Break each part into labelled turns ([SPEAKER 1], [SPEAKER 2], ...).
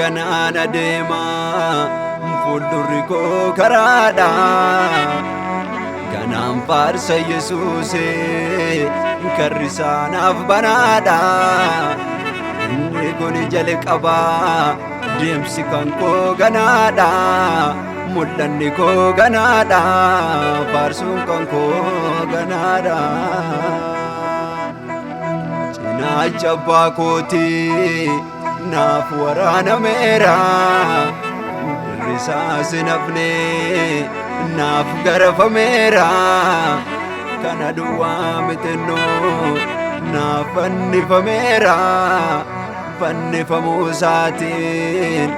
[SPEAKER 1] ganana deema fuuldurri koo karaadha ganaan faarsa Yesuuse karri isaanaaf banaadha inni kun jalqaba deemsi kan koo ganaadha mul'anni koo ganaadha faarsuun kan koo ganaadha cinaacha abbaa kootii naaf waraanameera risaas nafne naaf garafameera kana duwwaa mitennoo naaf fannifameera fannifamuu isaatiin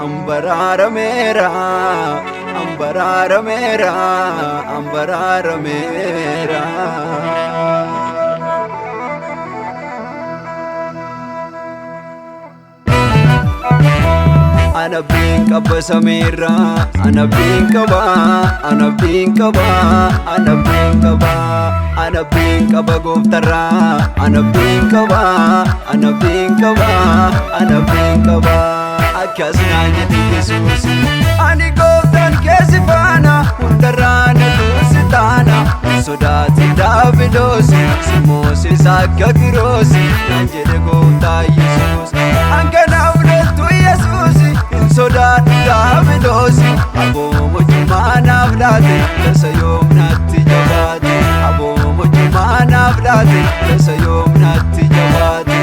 [SPEAKER 1] ambaraarameera ambaraarameera ambaraarameera Anabbiin qaba sameera anabbiin qaba anabbiin qaba anabbiin qaba anabbiin qaba gooftarra anabbiin qaba anabbiin qaba anabbiin qaba akkas naan jedhe Yesuus ani gooftaan keessi faana hundarraa na duusi taana sodaatin Daabiloosi si Mooses akka Kiroosi naan jedhe gooftaa Yesuus anganaaf loltu Yesuus sodaadhu Daabiloosi aboomo jumaanaaf laate tasa yoom natti jabaate aboomo jumaanaaf laate tasa yoom natti jabaate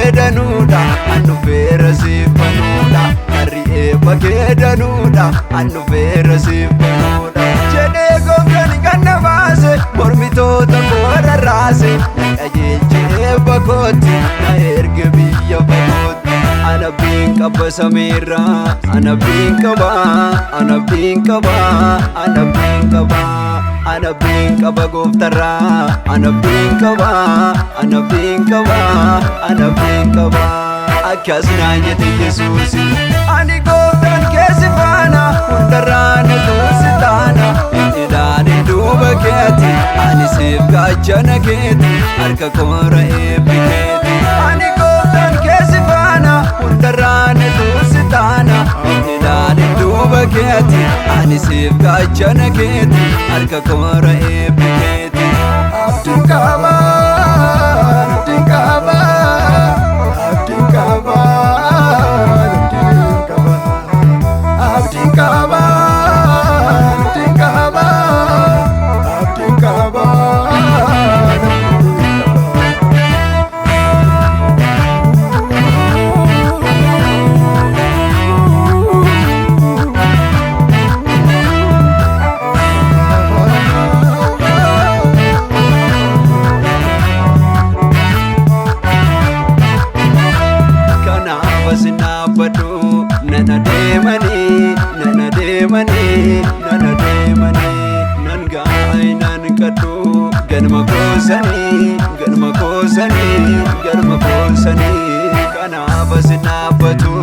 [SPEAKER 1] Annu feera sifanuudha Harri'ee bakeedanuudha Annu feera sifanuudha jedhee gooftaan kan na baase mormitoota koo rarraase na qajeelchee bakootti na erge biyya fagootti anabbiin qaba sameera anabbiin qaba anabbiin qaba anabbiin qaba anabbiin qaba gooftarra anabbiin qaba anabbiin qaba anabbiin qaba akkas naan jedhe Yesuus ani gooftaan keessi faana hundarraa na duusi taana hin ilaalin duuba keeti ani siif gaachana keeti harka koora eebbi keeti ani gooftaan keessi faana hundarraa na duusi taana hin ilaalin duuba keeti ani siif gaachana keeti harka koora eebbi keeti abdiin qaba abdiin qaba abdiin qaba abdiin qaba abdiin qaba abdiin qaba nana deemanii nan gaa'ay nan kadhu ganma koosanii kanaaf asin dhaabbatu